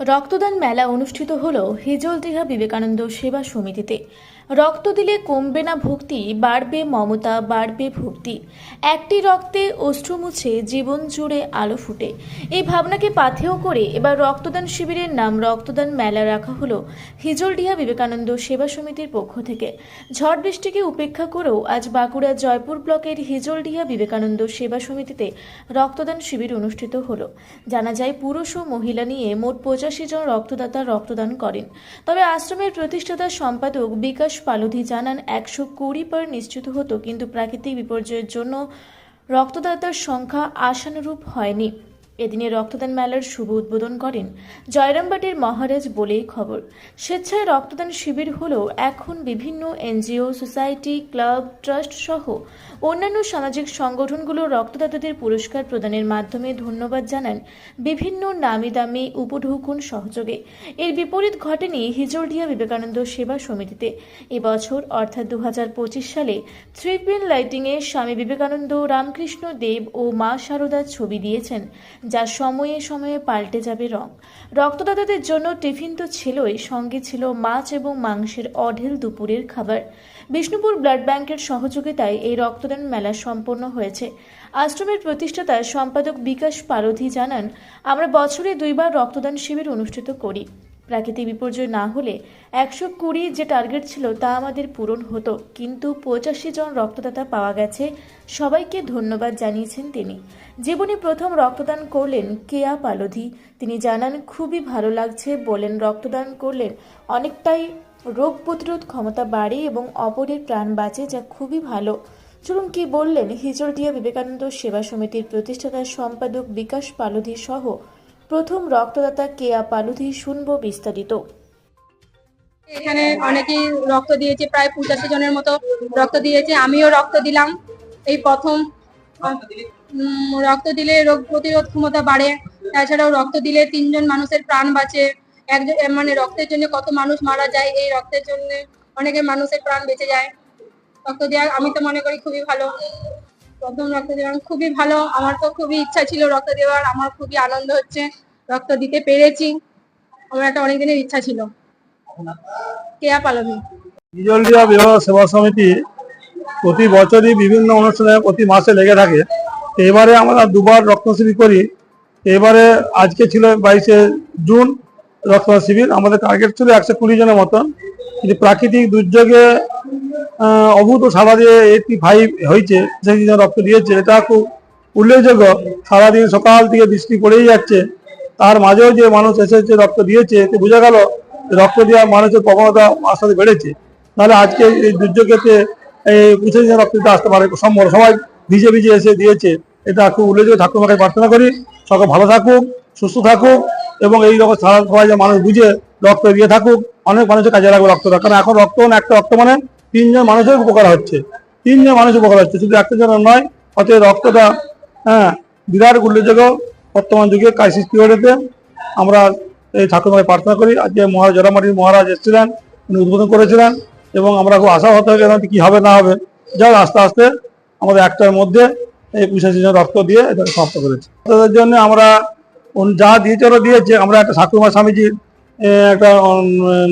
রক্তদান মেলা অনুষ্ঠিত হল হিজলদিঘা বিবেকানন্দ সেবা সমিতিতে। রক্ত দিলে কমবে না ভক্তি, বাড়বে মমতা, বাড়বে ভক্তি। একটি রক্তে অশ্রু মুছে জীবন জুড়ে আলো ফুটে, এই ভাবনাকে পাথেয় করে এবার রক্তদান শিবিরের নাম রক্তদান মেলা রাখা হলো হিজলদিঘা বিবেকানন্দ সেবা সমিতির পক্ষ থেকে। ঝড় বৃষ্টিকে উপেক্ষা করেও আজ বাঁকুড়া জয়পুর ব্লকের হিজলদিঘা বিবেকানন্দ সেবা সমিতিতে রক্তদান শিবির অনুষ্ঠিত হলো। জানা যায়, পুরুষ ও মহিলা নিয়ে মোট 85 জন রক্তদাতা রক্তদান করেন। তবে আশ্রমের প্রতিষ্ঠাতা সম্পাদক বিকাশ পালোধি জানান, 120 পর নিশ্চিত হতো, কিন্তু প্রাকৃতিক বিপর্যয়ের জন্য রক্তদাতার সংখ্যা আশানুরূপ হয়নি। এদিনে রক্তদান মেলার শুভ উদ্বোধন করেন জয়রামবাটির মহারাজ বলেই খবর। স্বেচ্ছায় রক্তদান শিবির হলেও এখন বিভিন্ন এনজিও, সোসাইটি, ক্লাব, ট্রাস্ট সহ অন্যান্য সামাজিক সংগঠনগুলো রক্তদাতাদের পুরস্কার প্রদানের মাধ্যমে ধন্যবাদ জানান বিভিন্ন নামি দামি উপঢৌকন সহযোগে। এর বিপরীত ঘটেনি হিজলদিঘা বিবেকানন্দ সেবা সমিতিতে। এবছর অর্থাৎ 2025 সালে 3 পিন লাইটিংয়ে স্বামী বিবেকানন্দ, রামকৃষ্ণ দেব ও মা শারদার ছবি দিয়েছেন, যা সময়ে সময়ে পাল্টে যাবে রং। রক্তদাতাদের জন্য টিফিন তো ছিলই, সঙ্গে ছিল মাছ এবং মাংসের অঢেল দুপুরের খাবার। বিষ্ণুপুর ব্লাড ব্যাংকের সহযোগিতায় এই রক্তদান মেলা সম্পন্ন হয়েছে। আশ্রমের প্রতিষ্ঠাতা সম্পাদক বিকাশ পালোধি জানান, আমরা বছরে 2 বার রক্তদান শিবির অনুষ্ঠিত করি। প্রাকৃতিক বিপর্যয় না হলে 120 যে টার্গেট ছিল তা আমাদের পূরণ হতো, কিন্তু 85 জন রক্তদাতা পাওয়া গেছে। সবাইকে ধন্যবাদ জানিয়েছেন তিনি। জীবনে প্রথম রক্তদান করলেন কেয়া পালোধি। তিনি জানান, খুবই ভালো লাগছে, বলেন রক্তদান করলেন অনেকটাই রোগ প্রতিরোধ ক্ষমতা বাড়ে এবং অপরের প্রাণ বাঁচে, যা খুবই ভালো। চলুন কি বললেন হিজলদিঘা বিবেকানন্দ সেবা সমিতির প্রতিষ্ঠাতা সম্পাদক বিকাশ পালোধি সহ প্রথম রক্তদাতা কেয়া পালোধি, শুনবো বিস্তারিত। এখানে অনেকেই রক্ত দিয়েছে, প্রায় 85 জনের মতো রক্ত দিয়েছে। আমিও রক্ত দিলাম। এই প্রথম রক্ত দিলে রোগ প্রতিরোধ ক্ষমতা বাড়ে। তাছাড়াও রক্ত দিলে 3 জন মানুষের প্রাণ বাঁচে। একজন মানে রক্তের জন্য কত মানুষ মারা যায়, এই রক্তের জন্য অনেকের মানুষের প্রাণ বেঁচে যায়। রক্ত দেওয়া আমি তো মনে করি খুবই ভালো। প্রথম রক্ত দেওয়া খুবই ভালো। আমার তো খুবই ইচ্ছা ছিল রক্ত দেওয়ার। আমার খুবই আনন্দ হচ্ছে রক্ত দিতে পেরেছি। আমার একটা অনেক দিনের ইচ্ছা ছিল। কেয়া পালোধি। হিজলদিঘা বিবাহ সেবা সমিতি প্রতি বছরই বিভিন্ন অনুষ্ঠানে প্রতি মাসে লেগে থাকে। এবারে আমরা 2 বার রক্ত শিবির করি। এবারে আজকে ছিল 22শে জুন রক্তদান শিবির। আমাদের টার্গেট ছিল 120 জনের মতন, কিন্তু প্রাকৃতিক দুর্যোগে অভূত সাড়া দিয়ে 85 হয়েছে, সেই জন রক্ত দিয়েছে। এটা খুব উল্লেখযোগ্য। সারাদিন সকাল থেকে বৃষ্টি পড়েই যাচ্ছে, তার মাঝেও যে মানুষ এসেছে রক্ত দিয়েছে, এতে বোঝা গেল রক্ত দেওয়া মানুষের প্রবণতা আস্তে আস্তে বেড়েছে। তাহলে আজকে এই দুর্যোগেতে এই 25 জন রক্ত দিতে আসতে পারে সম্ভব, সবাই ভিজে ভিজে এসে দিয়েছে। এটা খুব উল্লেখযোগ্য। ঠাকুরমাকে প্রার্থনা করি সকল ভালো থাকুক, সুস্থ থাকুক এবং এই রকম সবাই যে মানুষ বুঝে রক্ত দিয়ে থাকুক। অনেক মানুষের কাজে লাগবে রক্তটা, কারণ এখন রক্ত একটা রক্ত মানে 3 জন মানুষের উপকার হচ্ছে। 3 জন মানুষের উপকার হচ্ছে, শুধু একটা জনের নয়। অতএব রক্তটা বিরাট উল্লেখযোগ্য বর্তমান যুগে ক্রাইসিস পিরিয়ডেতে। আমরা এই ঠাকুরমাকে প্রার্থনা করি। আজকে মহারাজ জয়রামবাটির মহারাজ এসেছিলেন, উনি উদ্বোধন করেছিলেন এবং আমরা খুব আশা হতে হবে কি হবে না হবে। যাই আস্তে আস্তে আমাদের একটার মধ্যে এই 85 জন রক্ত দিয়ে এটা সমাপ্ত করেছি। তাদের জন্য আমরা যা দিয়েছে ওরা দিয়েছে। আমরা একটা ঠাকুরমা স্বামীজির একটা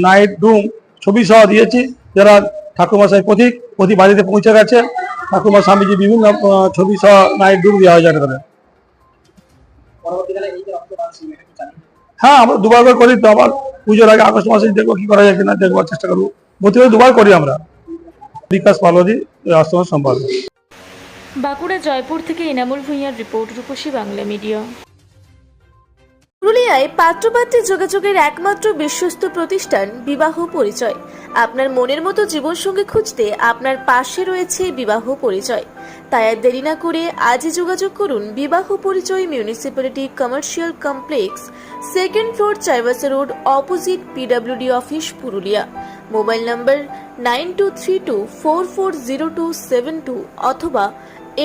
নাইট রুম ছবি সহ দিয়েছি, যারা ঠাকুরমশাই প্রতি বাড়িতে পৌঁছে গেছে। ঠাকুরমা স্বামীজি বিভিন্ন ছবি সহ নাইট রুম দেওয়া হয়ে যাবে তাদের। হ্যাঁ, আমরা 2 বার করে করি। তো আবার পুজোর আগে আগস্ট মাসে দেখবো কি করা যায় কিনা, দেখবার চেষ্টা করবো। প্রতিবার 2 বার করি আমরা। বিকাশ পালোধি, আশ্রমের সম্পাদক। বাঁকুড়া জয়পুর থেকে ইনামুল ভূঁইয়ার রিপোর্ট, রূপসী বাংলা মিডিয়া। পুরুলিয়ায় পাত্রপাত্রী যোগাযোগের একমাত্র বিশ্বস্ত প্রতিষ্ঠান বিবাহ পরিচয়। আপনার মনের মতো জীবনসঙ্গী খুঁজতে আপনার পাশে রয়েছে বিবাহ পরিচয়। তাই আর দেরি না করে আজই যোগাযোগ করুন বিবাহ পরিচয়, municipality commercial complex, 2nd floor, Chaibasa road, opposite PWD office, Purulia. Mobile নম্বর 9232440272 অথবা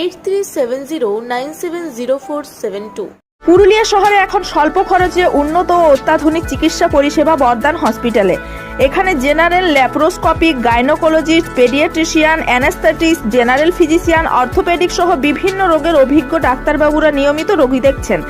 8370970472। পুরুলিয়া শহরে এখন স্বল্প খরচে উন্নত ও অত্যাধুনিক চিকিৎসা পরিষেবা বর্দান হসপিটালে। এখানে general, laparoscopic, gynaecologist, paediatrician, anaesthetist, general physician, orthopaedic সহ বিভিন্ন রোগের অভিজ্ঞ ডাক্তারবাবুরা নিয়মিত রোগী দেখছেন।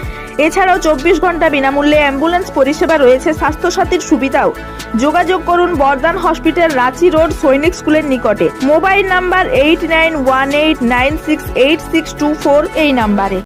এছাড়াও 24 ঘন্টা বিনামূল্যে অ্যাম্বুলেন্স পরিষেবা রয়েছে, স্বাস্থ্যসাথীর সুবিধাও। যোগাযোগ করুন বর্ধমান হসপিটাল, রাঁচি রোড, সৈনিক স্কুলের নিকটে। মোবাইল নাম্বার 8918968624 এই নাম্বারে।